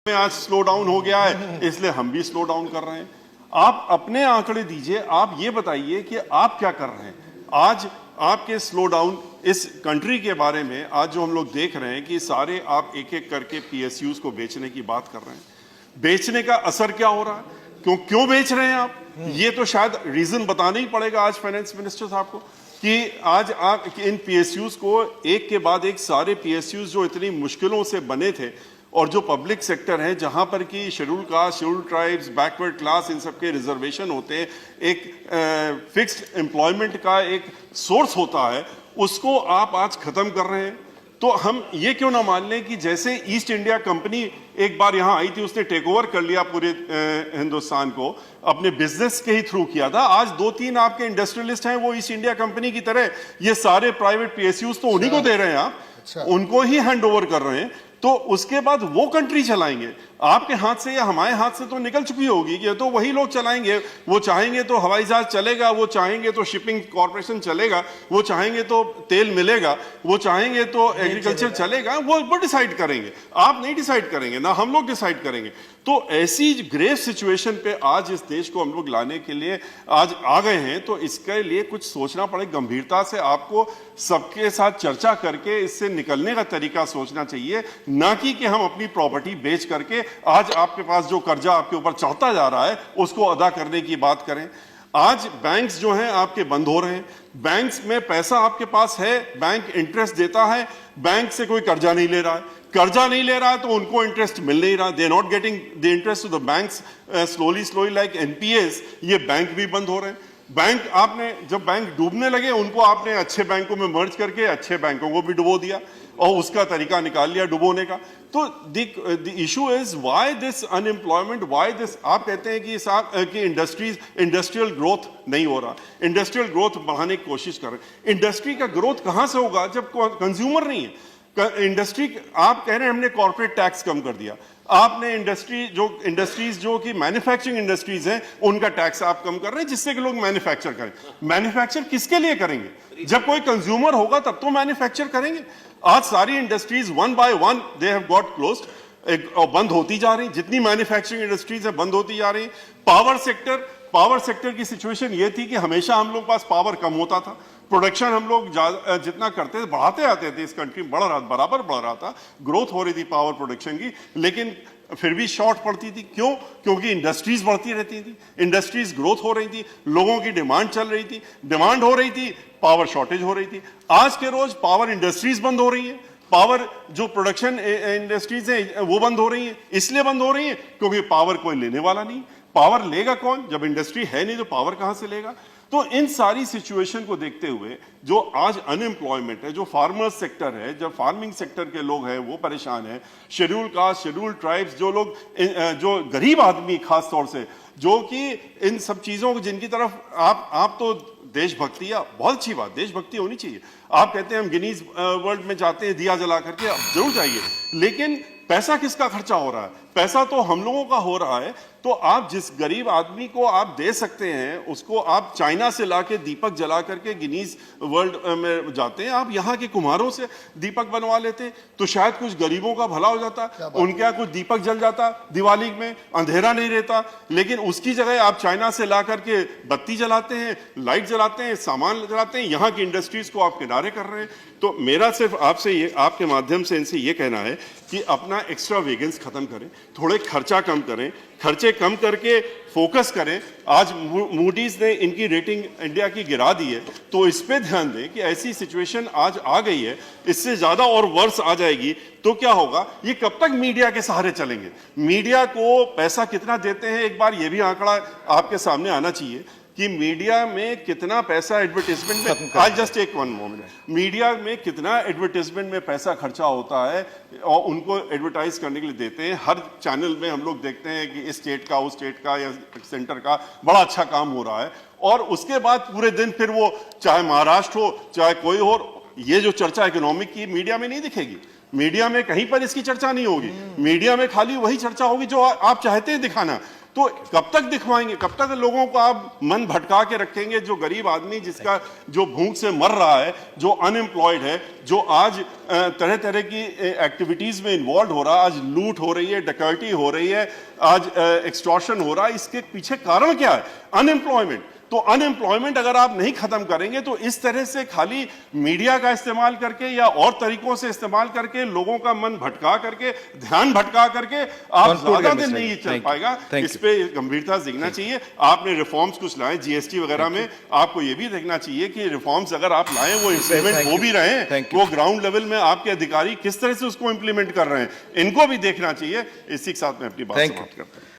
में आज slow down हो गया है, इसलिए हम भी स्लो डाउन कर रहे हैं। आप अपने आंकड़े दीजिए, आप ये बताइए कि आप क्या कर रहे हैं। आज आपके स्लो डाउन इस कंट्री के बारे में आज जो हम लोग देख रहे हैं कि सारे आप एक एक करके पीएसयूज को बेचने की बात कर रहे हैं। बेचने का असर क्या हो रहा है, क्यों बेच रहे हैं आप, ये तो शायद रीजन बताना ही पड़ेगा आज फाइनेंस मिनिस्टर साहब को कि आज आप इन पीएसयूज को एक के बाद एक सारे पीएसयूज जो इतनी मुश्किलों से बने थे और जो पब्लिक सेक्टर है जहां पर कि schedule caste, schedule tribes, backward class, इन सबके रिजर्वेशन होते हैं, एक फिक्स्ड एम्प्लॉयमेंट का एक सोर्स होता है, उसको आप आज खत्म कर रहे हैं। तो हम ये क्यों ना मान लें कि जैसे ईस्ट इंडिया कंपनी एक बार यहां आई थी, उसने टेक ओवर कर लिया पूरे हिंदुस्तान को, अपने बिजनेस के ही थ्रू किया था। आज 2-3 आपके इंडस्ट्रियलिस्ट हैं, वो ईस्ट इंडिया कंपनी की तरह ये सारे प्राइवेट पीएसयूज तो उन्हीं को दे रहे हैं, आप उनको ही हैंड ओवर कर रहे हैं। तो उसके बाद वो कंट्री चलाएंगे, आपके हाथ से या हमारे हाथ से तो निकल चुकी होगी कि तो वही लोग चलाएंगे। वो चाहेंगे तो हवाई जहाज चलेगा, वो चाहेंगे तो शिपिंग कॉर्पोरेशन चलेगा, वो चाहेंगे तो तेल मिलेगा, वो चाहेंगे तो एग्रीकल्चर चलेगा, वो डिसाइड करेंगे। आप नहीं डिसाइड करेंगे, ना हम लोग डिसाइड करेंगे। तो ऐसी ग्रेव सिचुएशन पे आज इस देश को हम लोग लाने के लिए आज आ गए हैं, तो इसके लिए कुछ सोचना पड़े गंभीरता से। आपको सबके साथ चर्चा करके इससे निकलने का तरीका सोचना चाहिए, ना कि हम अपनी प्रॉपर्टी बेच करके आज आपके पास जो कर्जा आपके ऊपर चढ़ता जा रहा है उसको अदा करने की बात करें। आज बैंक्स जो हैं आपके बंद हो रहे हैं, बैंक्स में पैसा आपके पास है, बैंक इंटरेस्ट देता है, बैंक से कोई कर्जा नहीं ले रहा है, कर्जा नहीं ले रहा है तो उनको इंटरेस्ट मिल नहीं रहा, they are not getting the interest to the banks slowly like NPS. ये बैंक भी बंद हो रहे हैं। बैंक आपने जब बैंक डूबने लगे उनको आपने अच्छे बैंकों में मर्ज करके अच्छे बैंकों को भी डुबो दिया और उसका तरीका निकाल लिया डुबोने का। तो the issue is why this unemployment, why this. आप कहते हैं कि इंडस्ट्रियल ग्रोथ नहीं हो रहा, इंडस्ट्रियल ग्रोथ बढ़ाने की कोशिश कर रहे हैं। इंडस्ट्री का ग्रोथ कहां से होगा जब कंज्यूमर नहीं है। इंडस्ट्री, आप कह रहे हैं हमने कॉर्पोरेट टैक्स कम कर दिया, आपने इंडस्ट्रीज जो कि मैन्युफैक्चरिंग इंडस्ट्रीज हैं उनका टैक्स आप कम कर रहे हैं जिससे कि लोग मैन्युफैक्चर करें। मैन्युफैक्चर किसके लिए करेंगे, जब कोई कंज्यूमर होगा तब तो मैन्युफैक्चर करेंगे। आज सारी industries one by one they have got closed, बंद होती जा रही, जितनी मैन्युफैक्चरिंग इंडस्ट्रीज है बंद होती जा रही। पावर सेक्टर की सिचुएशन ये थी कि हमेशा हम लोग पास पावर कम होता था, प्रोडक्शन हम लोग जितना करते थे बढ़ाते आते थे, इस कंट्री में बराबर बढ़ रहा था, ग्रोथ हो रही थी पावर प्रोडक्शन की, लेकिन फिर भी शॉर्ट पड़ती थी। क्यों? क्योंकि इंडस्ट्रीज बढ़ती रहती थी, इंडस्ट्रीज ग्रोथ हो रही थी, लोगों की डिमांड चल रही थी, डिमांड हो रही थी, पावर शॉर्टेज हो रही थी। आज के रोज पावर इंडस्ट्रीज बंद हो रही है, पावर जो प्रोडक्शन इंडस्ट्रीज है वो बंद हो रही है। इसलिए बंद हो रही है क्योंकि पावर कोई लेने वाला नहीं। पावर लेगा कौन जब इंडस्ट्री है नहीं, तो पावर कहां से लेगा। तो इन सारी सिचुएशन को देखते हुए जो आज अनएम्प्लॉयमेंट है, जो फार्मर सेक्टर है, जो फार्मिंग सेक्टर के लोग हैं वो परेशान है, शेड्यूल कास्ट, शेड्यूल ट्राइब्स, जो लोग, जो गरीब आदमी खास तौर से, जो कि इन सब चीजों को जिनकी तरफ आप तो देशभक्ति, या बहुत अच्छी बात, देशभक्ति होनी चाहिए। आप कहते हैं हम गिनीज वर्ल्ड में जाते हैं दिया जला करके, आप जरूर जाइए, लेकिन पैसा किसका खर्चा हो रहा है? पैसा तो हम लोगों का हो रहा है। तो आप जिस गरीब आदमी को आप दे सकते हैं उसको आप चाइना से लाके दीपक जला करके गिनीज वर्ल्ड में जाते हैं, आप यहाँ के कुम्हारों से दीपक बनवा लेते तो शायद कुछ गरीबों का भला हो जाता, उनके यहाँ कुछ दीपक जल जाता, दिवाली में अंधेरा नहीं रहता। लेकिन उसकी जगह आप चाइना से ला करके बत्ती जलाते हैं, लाइट जलाते हैं, सामान जलाते हैं, यहाँ की इंडस्ट्रीज को आप किनारे कर रहे हैं। तो मेरा सिर्फ आपसे ये, आपके माध्यम से इनसे ये कहना है कि अपना एक्स्ट्रा वेगन्स खत्म करें, थोड़े खर्चा कम करें, खर्चे कम करके फोकस करें। आज मूडीज ने इनकी रेटिंग इंडिया की गिरा दी है, तो इस पे ध्यान दें कि ऐसी सिचुएशन आज आ गई है, इससे ज्यादा और वर्ष आ जाएगी तो क्या होगा। ये कब तक मीडिया के सहारे चलेंगे? मीडिया को पैसा कितना देते हैं, एक बार ये भी आंकड़ा आपके सामने आना चाहिए कि मीडिया में कितना पैसा एडवर्टाइजमेंट में, आज just take one moment, media में कितना एडवर्टाइजमेंट में पैसा खर्चा होता है और उनको एडवर्टाइज करने के लिए देते हैं। हर चैनल में हम लोग देखते हैं कि इस स्टेट का, उस स्टेट का या सेंटर का बड़ा अच्छा काम हो रहा है, और उसके बाद पूरे दिन फिर वो चाहे महाराष्ट्र हो चाहे कोई हो, ये जो चर्चा इकोनॉमिक की मीडिया में नहीं दिखेगी। मीडिया में कहीं पर इसकी चर्चा नहीं होगी, मीडिया में खाली वही चर्चा होगी जो आप चाहते हैं दिखाना। तो कब तक दिखवाएंगे, कब तक लोगों को आप मन भटका के रखेंगे? जो गरीब आदमी जिसका जो भूख से मर रहा है, जो अनएम्प्लॉयड है, जो आज तरह तरह की एक्टिविटीज में इन्वॉल्व हो रहा है, आज लूट हो रही है, डकैती हो रही है, आज एक्सटॉर्शन हो रहा है, इसके पीछे कारण क्या है? अनएम्प्लॉयमेंट। तो अनएम्प्लॉयमेंट अगर आप नहीं खत्म करेंगे तो इस तरह से खाली मीडिया का इस्तेमाल करके या और तरीकों से इस्तेमाल करके लोगों का मन भटका करके, ध्यान भटका करके आप ज्यादा दिन नहीं चल पाएगा। इस पे गंभीरता से देखना चाहिए। आपने रिफॉर्म्स कुछ लाए जीएसटी वगैरह में, आपको ये भी देखना चाहिए कि रिफॉर्म्स अगर आप लाए वो इंप्लीमेंट हो भी रहे हैं, वो ग्राउंड लेवल में आपके अधिकारी किस तरह से उसको इंप्लीमेंट कर रहे हैं, इनको भी देखना चाहिए। इसी के साथ में अपनी बात समाप्त करता हूं।